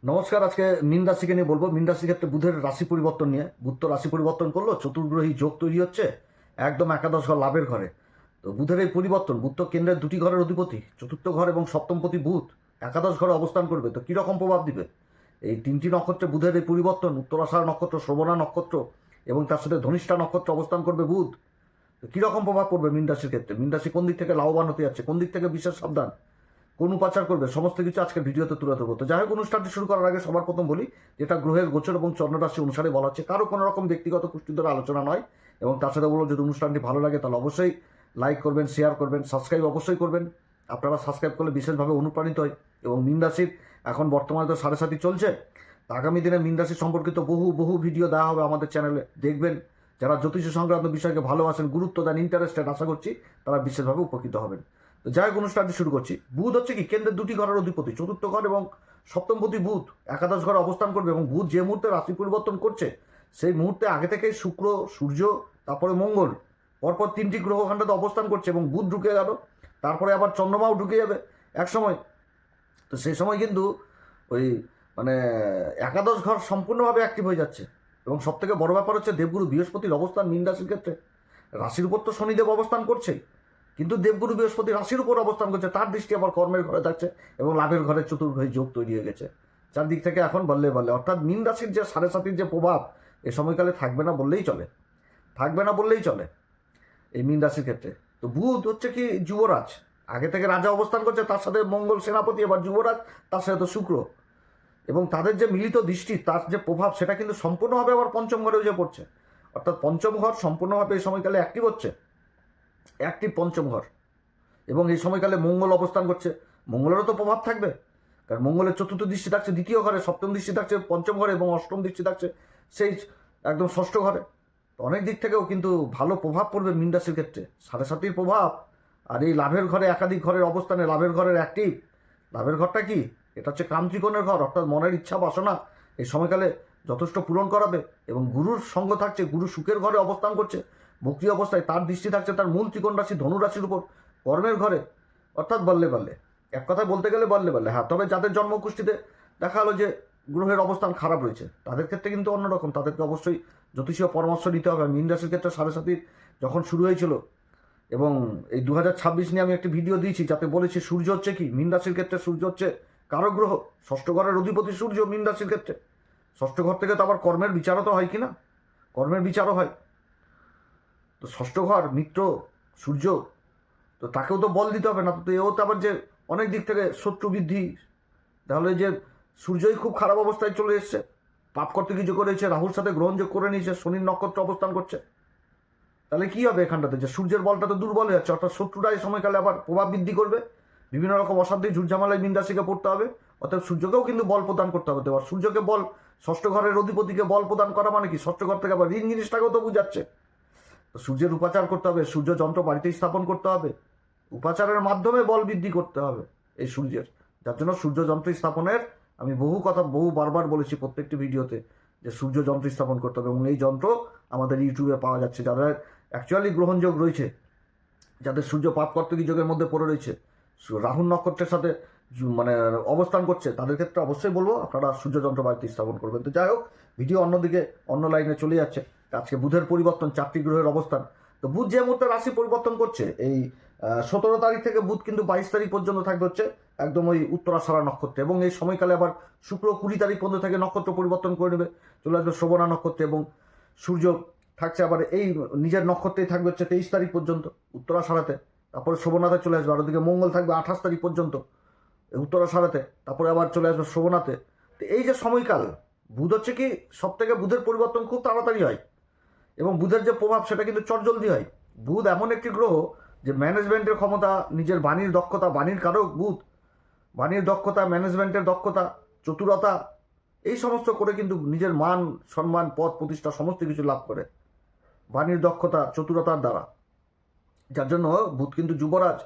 নমস্কার। আজকে মীন রাশিকে নিয়ে বলবো। মীন রাশির ক্ষেত্রে বুধের রাশি পরিবর্তন নিয়ে। বুধ তো রাশি পরিবর্তন করলো, চতুর্গ্রহী যোগ তৈরি হচ্ছে একদম একাদশ ঘর লাভের ঘরে। তো বুধের এই পরিবর্তন, বুধ তো কেন্দ্রের দুটি ঘরের অধিপতি, চতুর্থ ঘর এবং সপ্তমপতি বুধ একাদশ ঘরে অবস্থান করবে। তো কীরকম প্রভাব দিবে এই তিনটি নক্ষত্রে বুধের এই পরিবর্তন? উত্তরাষাঢ় নক্ষত্র, শ্রবণা নক্ষত্র এবং তার সাথে ধনিষ্ঠা নক্ষত্র অবস্থান করবে বুধ। তো কীরকম প্রভাব পড়বে মীন রাশির ক্ষেত্রে? মীন রাশি কোন দিক থেকে লাভবান হতে যাচ্ছে, কোন দিক থেকে বিশেষ সাবধান, কোন উপাচার করবে, সমস্ত কিছু আজকের ভিডিওতে তুলে ধরবো। তো যাই হোক, অনুষ্ঠানটি শুরু করার আগে সবার প্রথম বলি, যেটা গ্রহের গোচর এবং চন্দ্ররাশি অনুসারে বলা হচ্ছে, কারো কোনো রকম ব্যক্তিগত পুষ্টিধর আলোচনা নয়। এবং তার সাথে বলবো, যদি অনুষ্ঠানটি ভালো লাগে তাহলে অবশ্যই লাইক করবেন, শেয়ার করবেন, সাবস্ক্রাইব অবশ্যই করবেন। আপনারা সাবস্ক্রাইব করলে বিশেষভাবে অনুপ্রাণিত হয়। এবং মীন রাশির এখন বর্তমানে তো 7.5 চলছে, আগামী দিনে মীন রাশি সম্পর্কিত বহু বহু ভিডিও দেওয়া হবে আমাদের চ্যানেলে, দেখবেন। যারা জ্যোতিষ সংক্রান্ত বিষয়কে ভালোবাসেন, গুরুত্ব দেন, ইন্টারেস্টেড, আশা করছি তারা বিশেষভাবে উপকৃত হবেন। তো যাই হোক, অনুষ্ঠানটি শুরু করছি। বুধ হচ্ছে কি কেন্দ্রের দুটি ঘরের অধিপতি, চতুর্থ ঘর এবং সপ্তমপতি বুধ একাদশ ঘরে অবস্থান করবে। এবং বুধ যে মুহূর্তে রাশি পরিবর্তন করছে, সেই মুহূর্তে আগে থেকেই শুক্র, সূর্য, তারপরে মঙ্গল, পরপর তিনটি গ্রহখণ্ডতে অবস্থান করছে। এবং বুধ ঢুকে গেল, তারপরে আবার চন্দ্রমাও ঢুকে যাবে এক সময়। তো সেই সময় কিন্তু ওই মানে একাদশ ঘর সম্পূর্ণভাবে অ্যাক্টিভ হয়ে যাচ্ছে। এবং সব থেকে বড় ব্যাপার হচ্ছে দেবগুরু বৃহস্পতির অবস্থান মীন রাশির ক্ষেত্রে। রাশির উপর তো শনিদেব অবস্থান করছে, কিন্তু দেবগুরু বৃহস্পতি রাশির উপর অবস্থান করছে, তার দৃষ্টি আবার কর্মের ঘরে থাকছে এবং লাভের ঘরে চতুর্গ্রহী যোগ তৈরি হয়ে গেছে। চারদিক থেকে এখন বললে বললে, অর্থাৎ মীন রাশির যে 7.5 যে প্রভাব এ সময়কালে থাকবে না বললেই চলে, থাকবে না বললেই চলে এই মীন রাশির ক্ষেত্রে। তো বুধ হচ্ছে কি যুবরাজ, আগে থেকে রাজা অবস্থান করছে, তার সাথে মঙ্গল সেনাপতি, এবার যুবরাজ, তার সাথে তো শুক্র। এবং তাদের যে মিলিত দৃষ্টি, তার যে প্রভাব, সেটা কিন্তু সম্পূর্ণভাবে আবার পঞ্চম ঘরেও যে পড়ছে। অর্থাৎ পঞ্চম ঘর সম্পূর্ণভাবে এই সময়কালে অ্যাক্টিভ হচ্ছে, অ্যাক্টিভ পঞ্চম ঘর। এবং এই সময়কালে মঙ্গল অবস্থান করছে, মঙ্গলেরও তো প্রভাব থাকবে, কারণ মঙ্গলের চতুর্থ দৃষ্টি থাকছে দ্বিতীয় ঘরে, সপ্তম দৃষ্টি থাকছে পঞ্চম ঘরে এবং অষ্টম দৃষ্টি থাকছে সেই একদম ষষ্ঠ ঘরে। তো অনেক দিক থেকেও কিন্তু ভালো প্রভাব পড়বে মীন রাশির ক্ষেত্রে, 7.5 প্রভাব। আর এই লাভের ঘরে, একাধিক ঘরের অবস্থানে, লাভের ঘরের অ্যাক্টিভ। লাভের ঘরটা কি? এটা হচ্ছে কামত্রিকোণের ঘর, অর্থাৎ মনের ইচ্ছা বাসনা এই সময়কালে যথেষ্ট পূরণ করাবে। এবং গুরুর সঙ্গ থাকছে, গুরু সুখের ঘরে অবস্থান করছে বক্রী অবস্থায়, তার দৃষ্টি থাকছে তার মূল ত্রিকোণ রাশি ধনু রাশির উপর, কর্মের ঘরে। অর্থাৎ বললে বললে, এক কথায় বলতে গেলে বললে বললে। হ্যাঁ, তবে যাদের জন্মকুষ্ঠিতে দেখা হলো যে গ্রহের অবস্থান খারাপ রয়েছে, তাদের ক্ষেত্রে কিন্তু অন্যরকম, তাদেরকে অবশ্যই জ্যোতিষীয় পরামর্শ নিতে হবে। মীন রাশির ক্ষেত্রে 7.5 যখন শুরু হয়েছিল, এবং এই 2026 নিয়ে আমি একটি ভিডিও দিয়েছি, যাতে বলেছি সূর্য হচ্ছে কি মীন রাশির ক্ষেত্রে, সূর্য হচ্ছে কারো গ্রহ, ষষ্ঠ ঘরের অধিপতি সূর্য মীন রাশির ক্ষেত্রে। ষষ্ঠ ঘর থেকে তো আবার কর্মের বিচারও তো হয় কি না, কর্মের বিচারও হয়। তো ষষ্ঠ ঘর মিত্র সূর্য, তো তাকেও তো বল দিতে হবে না। তো এও তো আবার যে অনেক দিক থেকে শত্রু বৃদ্ধি, তাহলে যে সূর্যই খুব খারাপ অবস্থায় চলে এসছে, পাপ করতে কিছু করেছে, রাহুর সাথে গ্রহণযোগ করে নিয়েছে, শনির নক্ষত্র অবস্থান করছে। তাহলে কি হবে এখানটাতে, যে সূর্যের বলটা তো দুর্বল হয়ে যাচ্ছে, অর্থাৎ শত্রুরা এই সময়কালে আবার প্রভাব বৃদ্ধি করবে, বিভিন্ন রকম অশান্তি ঝুটঝামেলায় মীন রাশিকে পড়তে হবে। অর্থাৎ সূর্যকেও কিন্তু বল প্রদান করতে হবে। এবার সূর্যকে বল, ষষ্ঠ ঘরের অধিপতিকে বল প্রদান করা মানে কি, ষষ্ঠ ঘর থেকে আবার ঋণ জিনিসটাকেও তো বুঝাচ্ছে। তো সূর্যের উপাচার করতে হবে, সূর্য যন্ত্র বাড়িতে স্থাপন করতে হবে, উপাচারের মাধ্যমে বল বৃদ্ধি করতে হবে এই সূর্যের। যার জন্য সূর্য যন্ত্র স্থাপনের আমি বহু বারবার বলেছি প্রত্যেকটি ভিডিওতে, যে সূর্য যন্ত্র স্থাপন করতে হবে। এবং এই যন্ত্র আমাদের ইউটিউবে পাওয়া যাচ্ছে, যাদের অ্যাকচুয়ালি গ্রহণযোগ রয়েছে, যাদের সূর্য পাপকর্তকী যোগের মধ্যে পড়ে রয়েছে, রাহুর নক্ষত্রের সাথে মানে অবস্থান করছে, তাদের ক্ষেত্রে অবশ্যই বলবো আপনারা সূর্য যন্ত্র বাড়িতে স্থাপন করবেন। তো যাই হোক, ভিডিও অন্যদিকে অন্য লাইনে চলে যাচ্ছে। আজকে বুধের পরিবর্তন, 4টি গ্রহের অবস্থান। তো বুধ যে মুহূর্তে রাশি পরিবর্তন করছে, এই 17 তারিখ থেকে বুধ কিন্তু 22 তারিখ পর্যন্ত থাকবে হচ্ছে একদম ওই উত্তরাষাঢ়া নক্ষত্রে। এবং এই সময়কালে আবার শুক্র 20 তারিখ পর্যন্ত থেকে নক্ষত্র পরিবর্তন করে নেবে, চলে আসবে শ্রবণা নক্ষত্রে। এবং সূর্য থাকছে আবার এই নিজের নক্ষত্রেই থাকবে হচ্ছে 23 তারিখ পর্যন্ত উত্তরাষাঢ়াতে, তারপরে শ্রবণাতে চলে আসবে। আর ওদিকে মঙ্গল থাকবে 28 তারিখ পর্যন্ত উত্তরাষাঢ়াতে, তারপরে আবার চলে আসবে শ্রবণাতে। তো এই যে সময়কাল, বুধ হচ্ছে কি সব থেকে বুধের পরিবর্তন খুব তাড়াতাড়ি হয়, এবং বুধের যে প্রভাব সেটা কিন্তু চটজলদি হয়। বুধ এমন একটি গ্রহ যে ম্যানেজমেন্টের ক্ষমতা, নিজের বাণীর দক্ষতা, বাণীর কারক বুধ, বাণীর দক্ষতা, ম্যানেজমেন্টের দক্ষতা, চতুরতা, এই সমস্ত করে কিন্তু নিজের মান সম্মান, পদ প্রতিষ্ঠা সমস্ত কিছু লাভ করে বাণীর দক্ষতা, চতুরতার দ্বারা। যার জন্য বুধ কিন্তু যুবরাজ।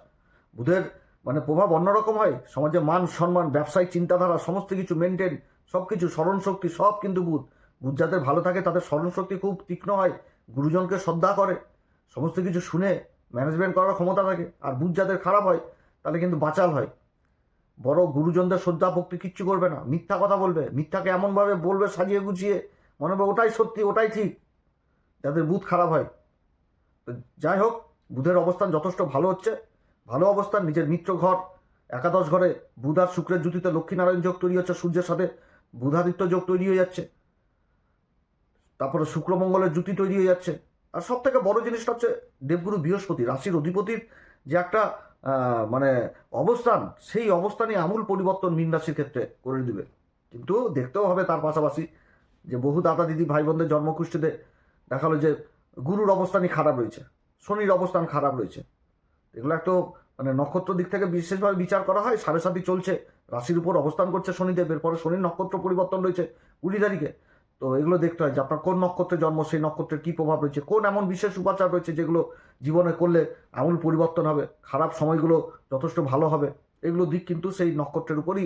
বুধের মানে প্রভাব অন্যরকম হয়, সমাজে মান সম্মান, ব্যবসায়িক চিন্তাধারা, সমস্ত কিছু মেনটেন, সব কিছু, স্মরণশক্তি সব কিন্তু বুধ। বুধ যাদের ভালো থাকে তাদের স্মরণশক্তি খুব তীক্ষ্ণ হয়, গুরুজনকে শ্রদ্ধা করে, সমস্ত কিছু শুনে ম্যানেজমেন্ট করার ক্ষমতা থাকে। আর বুধ যাদের খারাপ হয় তাহলে কিন্তু বাচাল হয়, বড় গুরুজনদের শ্রদ্ধা ভক্তি কিচ্ছু করবে না, মিথ্যা কথা বলবে, মিথ্যাকে এমনভাবে বলবে সাজিয়ে গুছিয়ে মনে হবে ওটাই সত্যি, ওটাই ঠিক, যাদের বুধ খারাপ হয়। তো যাই হোক, বুধের অবস্থান যথেষ্ট ভালো হচ্ছে, ভালো অবস্থান। নিজের মিত্র ঘর একাদশ ঘরে বুধ আর শুক্রের জুতিতে লক্ষ্মীনারায়ণ যোগ তৈরি হচ্ছে, সূর্যের সাথে বুধাদিত্য যোগ তৈরি হয়ে যাচ্ছে, তারপরে শুক্র মঙ্গলের জুতি তৈরি হয়ে যাচ্ছে। আর সব থেকে বড় জিনিসটা হচ্ছে দেবগুরু বৃহস্পতি রাশির অধিপতির যে একটা মানে অবস্থান, সেই অবস্থানই আমূল পরিবর্তন মীন রাশির ক্ষেত্রে করে দিবে। কিন্তু দেখতেও হবে তার পাশাপাশি যে বহু দাদা দিদি ভাই বোনদের জন্মকুষ্ঠিতে দেখালো যে গুরুর অবস্থানই খারাপ রয়েছে, শনির অবস্থান খারাপ রয়েছে। এগুলো একটু মানে নক্ষত্র দিক থেকে বিশেষভাবে বিচার করা হয়। 7.5 চলছে, রাশির উপর অবস্থান করছে শনিদেব, এরপরে শনির নক্ষত্র পরিবর্তন রয়েছে 20 তারিখে। তো এগুলো দেখতে হয় যে আপনার কোন নক্ষত্রে জন্ম, সেই নক্ষত্রের কী প্রভাব রয়েছে, কোন এমন বিশেষ উপাচার রয়েছে যেগুলো জীবনে করলে আমূল পরিবর্তন হবে, খারাপ সময়গুলো যথেষ্ট ভালো হবে। এগুলো দিক কিন্তু সেই নক্ষত্রের উপরই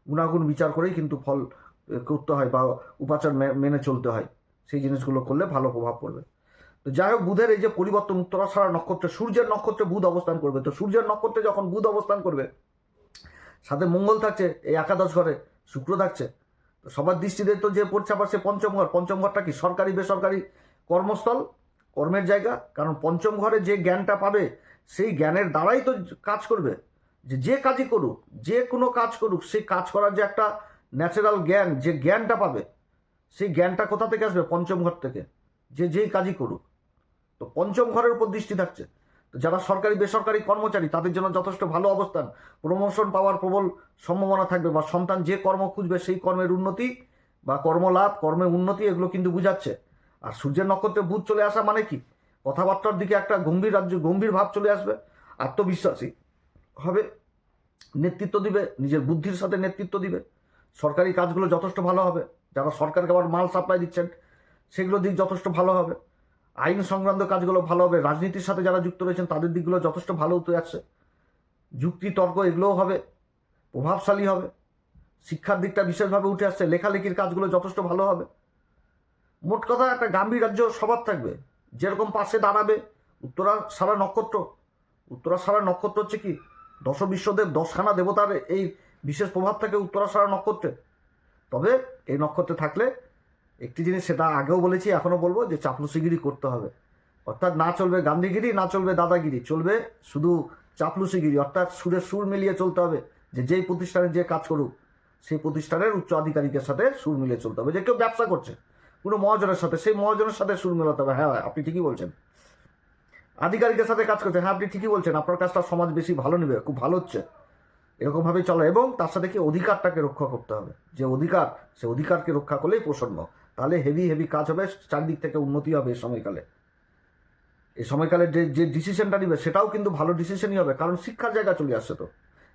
গুণাগুণ বিচার করেই কিন্তু ফল করতে হয় বা উপাচার মেনে চলতে হয়। সেই জিনিসগুলো করলে ভালো প্রভাব পড়বে। তো যাই হোক, বুধের এই যে পরিবর্তন, উত্তরাষাঢ়া নক্ষত্রে সূর্যের নক্ষত্রে বুধ অবস্থান করবে। তো সূর্যের নক্ষত্রে যখন বুধ অবস্থান করবে, সাথে মঙ্গল থাকছে এই একাদশ ঘরে, শুক্র থাকছে, তো সবার দৃষ্টিতে তো যে পড়ছে আবার সে পঞ্চম ঘর। পঞ্চম ঘরটা কি সরকারি বেসরকারি কর্মস্থল, কর্মের জায়গা। কারণ পঞ্চম ঘরে যে জ্ঞানটা পাবে সেই জ্ঞানের দ্বারাই তো কাজ করবে। যে কাজই করুক, যে কোনো কাজ করুক, সেই কাজ করার যে একটা ন্যাচারাল জ্ঞান, যে জ্ঞানটা পাবে, সেই জ্ঞানটা কোথা থেকে আসবে? পঞ্চম ঘর থেকে। যেই কাজই করুক, তো পঞ্চম ঘরের উপর দৃষ্টি থাকছে। তো যারা সরকারি বেসরকারি কর্মচারী তাদের জন্য যথেষ্ট ভালো অবস্থান, প্রমোশন পাওয়ার প্রবল সম্ভাবনা থাকবে, বা সন্তান যে কর্ম খুঁজবে সেই কর্মের উন্নতি বা কর্মলাভ, কর্মের উন্নতি, এগুলো কিন্তু বুঝাচ্ছে। আর সূর্যের নক্ষত্রে বুধ চলে আসা মানে কি? কথাবার্তার দিকে একটা গম্ভীর ভাব চলে আসবে, আত্মবিশ্বাসী হবে, নেতৃত্ব দিবে, নিজের বুদ্ধির সাথে নেতৃত্ব দিবে, সরকারি কাজগুলো যথেষ্ট ভালো হবে। যারা সরকারকে আবার মাল সাপ্লাই দিচ্ছেন সেগুলো দিক যথেষ্ট ভালো হবে, আইন সংক্রান্ত কাজগুলো ভালো হবে, রাজনীতির সাথে যারা যুক্ত রয়েছেন তাদের দিকগুলো যথেষ্ট ভালো হতে যাচ্ছে, যুক্তি তর্ক এগুলোও হবে, প্রভাবশালী হবে, শিক্ষার দিকটা বিশেষভাবে উঠে আসছে, লেখালেখির কাজগুলো যথেষ্ট ভালো হবে। মোট কথা একটা গাম্ভীর্য স্বভাব থাকবে। যেরকম পাশে দাঁড়াবে উত্তরাষাঢ়া নক্ষত্র। উত্তরাষাঢ়া নক্ষত্র হচ্ছে কি দশ বিশ্বদেব, 10খানা দেবতার এই বিশেষ প্রভাব থাকে উত্তরাষাঢ়া নক্ষত্রে। তবে এই নক্ষত্রে থাকলে একটি জিনিস, সেটা আগেও বলেছি এখনও বলবো, যে চাপলুসিগিরি করতে হবে। অর্থাৎ না চলবে গান্ধীগিরি, না চলবে দাদাগিরি, চলবে শুধু চাপলুসিগিরি। অর্থাৎ সুরে সুর মিলিয়ে চলতে হবে, যে যেই প্রতিষ্ঠানে যে কাজ করুক সেই প্রতিষ্ঠানের উচ্চ আধিকারিকের সাথে সুর মিলিয়ে চলতে হবে। যে কেউ ব্যবসা করছে কোনো মহাজনের সাথে, সেই মহাজনের সাথে সুর মেলাতে হবে। হ্যাঁ, আপনি ঠিকই বলছেন। আধিকারিকের সাথে কাজ করছে, হ্যাঁ আপনি ঠিকই বলছেন, আপনার কাজটা সমাজ বেশি ভালো নেবে, খুব ভালো হচ্ছে, এরকমভাবেই চলে। এবং তার সাথে কি অধিকারটাকে রক্ষা করতে হবে, যে অধিকার, সে অধিকারকে রক্ষা করলেই প্রসন্ন। তাহলে হেভি কাজ হবে, চারদিক থেকে উন্নতি হবে। এই সময়কালে যে ডিসিশনটা নিবে সেটাও কিন্তু ভালো ডিসিশনই হবে, কারণ শিক্ষার জায়গা চলে আসছে। তো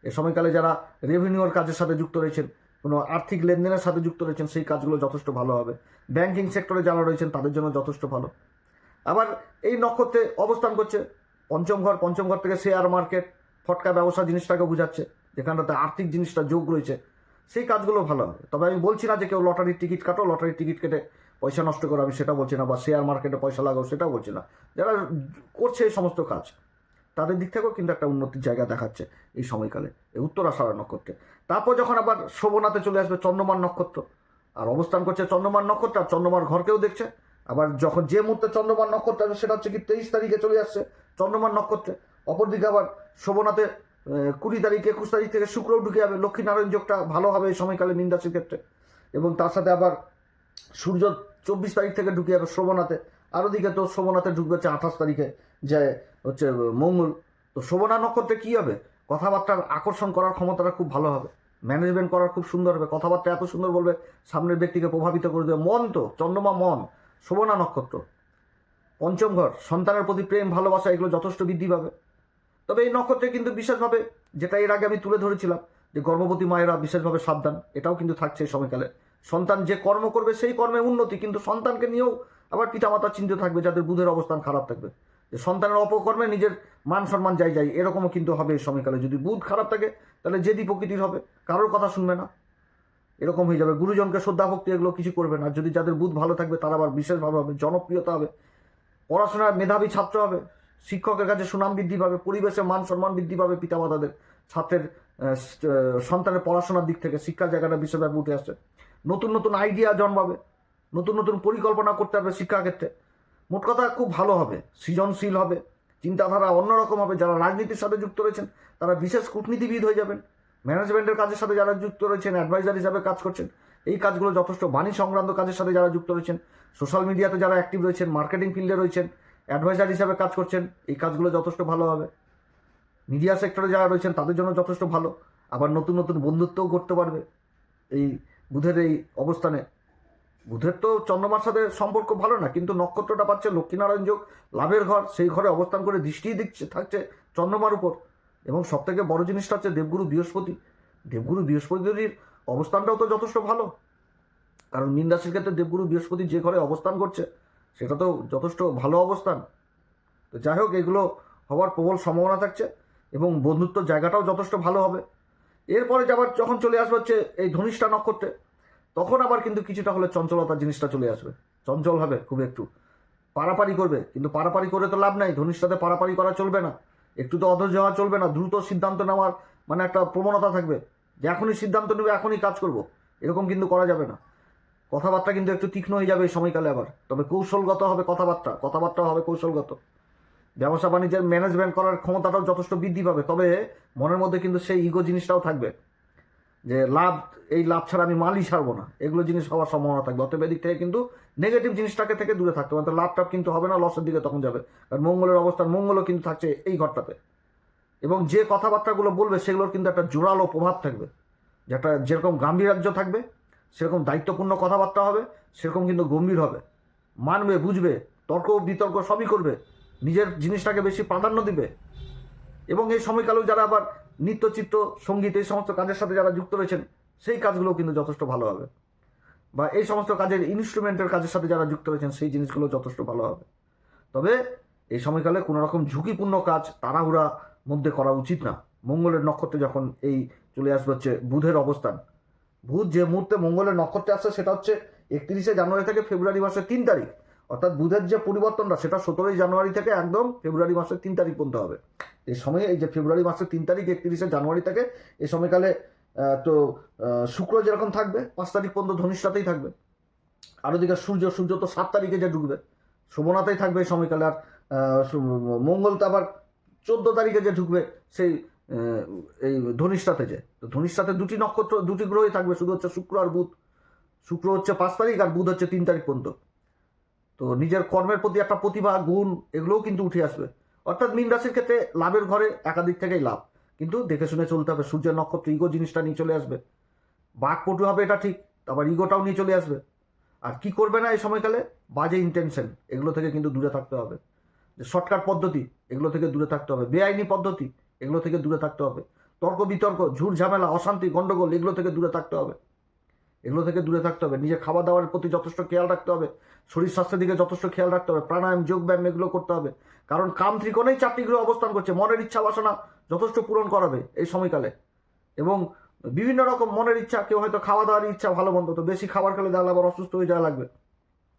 এই সময়কালে যারা রেভিনিউর কাজের সাথে যুক্ত রয়েছেন, কোনো আর্থিক লেনদেনের সাথে যুক্ত রয়েছেন, সেই কাজগুলো যথেষ্ট ভালো হবে। ব্যাংকিং সেক্টরে যারা রয়েছেন তাদের জন্য যথেষ্ট ভালো। আবার এই নক্ষত্রে অবস্থান করছে পঞ্চম ঘর থেকে শেয়ার মার্কেট, ফটকা ব্যবসা জিনিসটাকে বোঝাচ্ছে, যেখানটাতে আর্থিক জিনিসটা যোগ রয়েছে, সেই কাজগুলো ভালো হবে। তবে আমি বলছি না যে কেউ লটারির টিকিট কাটো, লটারির টিকিট কেটে পয়সা নষ্ট করো, আমি সেটা বলছি না, বা শেয়ার মার্কেটে পয়সা লাগাও সেটাও বলছি না। যারা করছে এই সমস্ত কাজ তাদের দিক থেকেও কিন্তু একটা উন্নতির জায়গা দেখাচ্ছে এই সময়কালে, এই উত্তরাষাঢ়া নক্ষত্রে। তারপর যখন আবার শোভনাতে চলে আসবে চন্দ্রমার নক্ষত্র, আর অবস্থান করছে চন্দ্রমার নক্ষত্র, আর চন্দ্রমার ঘরকেও দেখছে। আবার যখন যে মুহূর্তে চন্দ্রমার নক্ষত্র আসবে সেটা হচ্ছে কি 23 তারিখে চলে আসছে চন্দ্রমার নক্ষত্রে। অপরদিকে আবার শোভনাতে 20 তারিখ 21 তারিখ থেকে শুক্রও ঢুকে যাবে, লক্ষ্মীনারায়ণ যোগটা ভালো হবে এই সময়কালে মীন রাশির ক্ষেত্রে। এবং তার সাথে আবার সূর্য 24 তারিখ থেকে ঢুকে যাবে শোভনাতে। আর ওদিকে তো শোভনাতে ঢুকবে হচ্ছে 28 তারিখে, যে হচ্ছে মঙ্গল। তো শোভনা নক্ষত্রে কী হবে? কথাবার্তার আকর্ষণ করার ক্ষমতাটা খুব ভালো হবে, ম্যানেজমেন্ট করার খুব সুন্দর হবে, কথাবার্তা এত সুন্দর বলবে সামনের ব্যক্তিকে প্রভাবিত করে দেবে। মন তো চন্দ্রমা মন, শোভনা নক্ষত্র, পঞ্চম ঘর, সন্তানের প্রতি প্রেম ভালোবাসা এগুলো যথেষ্ট বৃদ্ধি পাবে। তবে এই নক্ষত্রে কিন্তু বিশেষভাবে, যেটা এর আগে আমি তুলে ধরেছিলাম, যে গর্ভবতী মায়েরা বিশেষভাবে সাবধান, এটাও কিন্তু থাকছে এই সময়কালে। সন্তান যে কর্ম করবে সেই কর্মে উন্নতি, কিন্তু সন্তানকে নিয়েও আবার পিতামাতা চিন্তিত থাকবে যাদের বুধের অবস্থান খারাপ থাকবে, যে সন্তানের অপকর্মে নিজের মান সম্মান যাই এরকমও কিন্তু হবে এই সময়কালে। যদি বুধ খারাপ থাকে তাহলে জেদি প্রকৃতির হবে, কারোর কথা শুনবে না, এরকম হয়ে যাবে। গুরুজনকে শ্রদ্ধা ভক্তি এগুলো কিছু করবে না। যদি যাদের বুধ ভালো থাকবে তারা আবার বিশেষভাবে হবে, জনপ্রিয়তা হবে, পড়াশোনার মেধাবী ছাত্র হবে, শিক্ষকের কাছে সুনাম বৃদ্ধি পাবে, পরিবেশে মান সম্মান বৃদ্ধি পাবে পিতামাতাদের। ছাত্রের সন্তানের পড়াশোনার দিক থেকে শিক্ষার জায়গাটা বিশেষভাবে উঠে আসছে। নতুন নতুন আইডিয়া জন্মাবে, নতুন নতুন পরিকল্পনা করতে হবে শিক্ষাক্ষেত্রে। মোট কথা খুব ভালো হবে, সৃজনশীল হবে, চিন্তাধারা অন্যরকম হবে। যারা রাজনীতির সাথে যুক্ত রয়েছেন তারা বিশেষ কূটনীতিবিদ হয়ে যাবেন। ম্যানেজমেন্টের কাজের সাথে যারা যুক্ত রয়েছেন, অ্যাডভাইজার হিসাবে কাজ করছেন, এই কাজগুলো যথেষ্ট বাণী সংক্রান্ত কাজের সাথে যারা যুক্ত রয়েছেন, সোশ্যাল মিডিয়াতে যারা অ্যাক্টিভ রয়েছেন, মার্কেটিং ফিল্ডে রয়েছেন, অ্যাডভাইজার হিসাবে কাজ করছেন, এই কাজগুলো যথেষ্ট ভালো হবে। মিডিয়া সেক্টরে যারা রয়েছেন তাদের জন্য যথেষ্ট ভালো। আবার নতুন নতুন বন্ধুত্বও করতে পারবে এই বুধের এই অবস্থানে। বুধের তো চন্দ্রমার সাথে সম্পর্ক ভালো না, কিন্তু নক্ষত্রটা পাচ্ছে লক্ষ্মীনারায়ণ যোগ, লাভের ঘর, সেই ঘরে অবস্থান করে দৃষ্টিই দিচ্ছে থাকছে চন্দ্রমার উপর। এবং সবথেকে বড় জিনিসটা হচ্ছে দেবগুরু বৃহস্পতি। দেবগুরু বৃহস্পতির অবস্থানটাও তো যথেষ্ট ভালো, কারণ মীন রাশির ক্ষেত্রে দেবগুরু বৃহস্পতি যে ঘরে অবস্থান করছে সেটা তো যথেষ্ট ভালো অবস্থান। তো যাই হোক, এগুলো হওয়ার প্রবল সম্ভাবনা থাকছে এবং বন্ধুত্বর জায়গাটাও যথেষ্ট ভালো হবে। এরপরে যাবার যখন চলে আসবে হচ্ছে এই ধনিষ্ঠা নক্ষত্রে, তখন আবার কিন্তু কিছুটা হলে চঞ্চলতা জিনিসটা চলে আসবে। চঞ্চল হবে খুব, একটু পারাপারি করবে, কিন্তু পারাপারি করে তো লাভ নাই। ধনিষ্ঠাতে পারাপারি করা চলবে না, একটু তো অধৈর্য হওয়া চলবে না। দ্রুত সিদ্ধান্ত নেওয়ার মানে একটা প্রবণতা থাকবে যে এখনই সিদ্ধান্ত নেবে, এখনই কাজ করব, এরকম কিন্তু করা যাবে না। কথাবার্তা কিন্তু একটু তীক্ষ্ণ হয়ে যাবে এই সময়কালে আবার, তবে কৌশলগত হবে কথাবার্তাও হবে কৌশলগত। ব্যবসা বাণিজ্যের ম্যানেজমেন্ট করার ক্ষমতাটাও যথেষ্ট বৃদ্ধি পাবে, তবে মনের মধ্যে কিন্তু সেই ইগো জিনিসটাও থাকবে যে এই লাভ ছাড়া আমি মালই ছাড়বো না, এগুলো জিনিস হওয়ার সম্ভাবনা থাকবে। অতএব এদিক থেকে কিন্তু নেগেটিভ জিনিসটাকে থেকে দূরে থাকতে হবে। লাভ টাভ কিন্তু হবে না, লসের দিকে তখন যাবে। কারণ মঙ্গলের অবস্থান, মঙ্গলও কিন্তু থাকছে এই ঘরটাতে। এবং যে কথাবার্তাগুলো বলবে সেগুলোর কিন্তু একটা জোরালো প্রভাব থাকবে, যেটা যেরকম গাম্ভীর্য থাকবে সেরকম দায়িত্বপূর্ণ কথাবার্তা হবে, সেরকম কিন্তু গম্ভীর হবে, মানবে, বুঝবে, তর্ক বিতর্ক সবই করবে, নিজের জিনিসটাকে বেশি প্রাধান্য দিবে। এবং এই সময়কালেও যারা আবার নৃত্যচিত্র, সঙ্গীত, এই সমস্ত কাজের সাথে যারা যুক্ত রয়েছেন সেই কাজগুলো কিন্তু যথেষ্ট ভালো হবে। বা এই সমস্ত কাজের ইনস্ট্রুমেন্টের কাজের সাথে যারা যুক্ত রয়েছেন সেই জিনিসগুলো যথেষ্ট ভালো হবে। তবে এই সময়কালে কোনো রকম ঝুঁকিপূর্ণ কাজ তাড়াহুড়া মধ্যে করা উচিত না। মঙ্গলের নক্ষত্রে যখন এই চলে আসবে হচ্ছে বুধের অবস্থান, বুধ যে মুহূর্তে মঙ্গলের নক্ষত্রে আসছে সেটা হচ্ছে 31শে জানুয়ারি থেকে ফেব্রুয়ারি মাসের 3 তারিখ। অর্থাৎ বুধের যে পরিবর্তনটা সেটা 17ই জানুয়ারি থেকে একদম ফেব্রুয়ারি মাসের 3 তারিখ পর্যন্ত হবে। এই সময়ে এই যে ফেব্রুয়ারি মাসের 3 তারিখ 31শে জানুয়ারি থেকে এই সময়কালে তো শুক্র যেরকম থাকবে 5 তারিখ পর্যন্ত ধনিষ্ঠাতেই থাকবে। আর ওদিকে সূর্য তো 7 তারিখে যে ঢুকবে শোভনাতেই থাকবে এই সময়কালে। আর মঙ্গল তো আবার 14 তারিখে যে ঢুকবে সেই এই ধনিষ্ঠাতে। যে তো ধনিষ্ঠাতে দুটি নক্ষত্র, দুটি গ্রহই থাকবে, শুধু হচ্ছে শুক্র আর বুধ। শুক্র হচ্ছে 5 তারিখ আর বুধ হচ্ছে 3 তারিখ পর্যন্ত। তো নিজের কর্মের প্রতি একটা প্রতিভা, গুণ, এগুলোও কিন্তু উঠে আসবে। অর্থাৎ মীন রাশির ক্ষেত্রে লাভের ঘরে একাধিক থেকেই লাভ, কিন্তু দেখে শুনে চলতে হবে। সূর্যের নক্ষত্র ইগো জিনিসটা নিয়ে চলে আসবে, বাকপটু হবে এটা ঠিক, আবার ইগোটাও নিয়ে চলে আসবে। আর কি করবে না এই সময়কালে, বাজে ইন্টেনশন, এগুলো থেকে কিন্তু দূরে থাকতে হবে। যে শর্টকাট পদ্ধতি, এগুলো থেকে দূরে থাকতে হবে। বেআইনি পদ্ধতি, এগুলো থেকে দূরে থাকতে হবে। তর্ক বিতর্ক, ঝুট ঝামেলা, অশান্তি, গণ্ডগোল, এগুলো থেকে দূরে থাকতে হবে। নিজের খাওয়া দাওয়ার প্রতি যথেষ্ট খেয়াল রাখতে হবে, শরীর স্বাস্থ্যের দিকে যথেষ্ট খেয়াল রাখতে হবে, প্রাণায়াম, যোগব্যায়াম এগুলো করতে হবে। কারণ কাম ত্রিকোণেই 4টি গ্রহ অবস্থান করছে, মনের ইচ্ছা বাসনা যথেষ্ট পূরণ করাবে এই সময়কালে। এবং বিভিন্ন রকম মনের ইচ্ছা, কেউ হয়তো খাওয়া দাওয়ার ইচ্ছা ভালো মন্দ, তো বেশি খাবার খেলে দেখলে আবার অসুস্থ হয়ে যাওয়া লাগবে,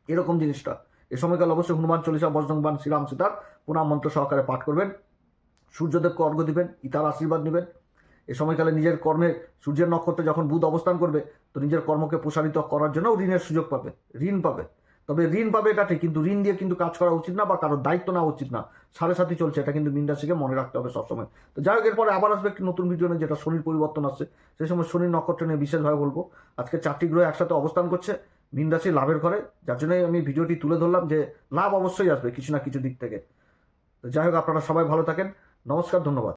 এরকম জিনিসটা এই সময়কালে অবশ্যই হনুমান চল্লিশা, বজরংবাণ, শ্রীরাম সীতার প্রণাম মন্ত্র সহকারে পাঠ করবেন। সূর্যদেবকে অর্ঘ্য দিবেন, ইতার আশীর্বাদ নেবেন। এই সময়কালে নিজের কর্মে সূর্যের নক্ষত্রে যখন বুধ অবস্থান করবে তো নিজের কর্মকে প্রসারিত করার জন্য ঋণের সুযোগ পাবে, ঋণ পাবে। তবে ঋণ পাবে এটা ঠিক, কিন্তু ঋণ দিয়ে কিন্তু কাজ করা উচিত না বা কারোর দায়িত্ব নেওয়া উচিত না। 7.5 চলছে, এটা কিন্তু মীন রাশিকে মনে রাখতে হবে সবসময়। তো যাই হোক, এরপরে আবার আসবে একটি নতুন ভিডিও নিয়ে, যেটা শনির পরিবর্তন আসছে, সেই সময় শনির নক্ষত্র নিয়ে বিশেষভাবে বলবো। আজকে 4টি গ্রহ একসাথে অবস্থান করছে মীন রাশি লাভের ঘরে, যার জন্যই আমি ভিডিওটি তুলে ধরলাম যে লাভ অবশ্যই আসবে কিছু না কিছু দিক থেকে। তো যাই হোক, আপনারা সবাই ভালো থাকেন, নমস্কার, ধন্যবাদ।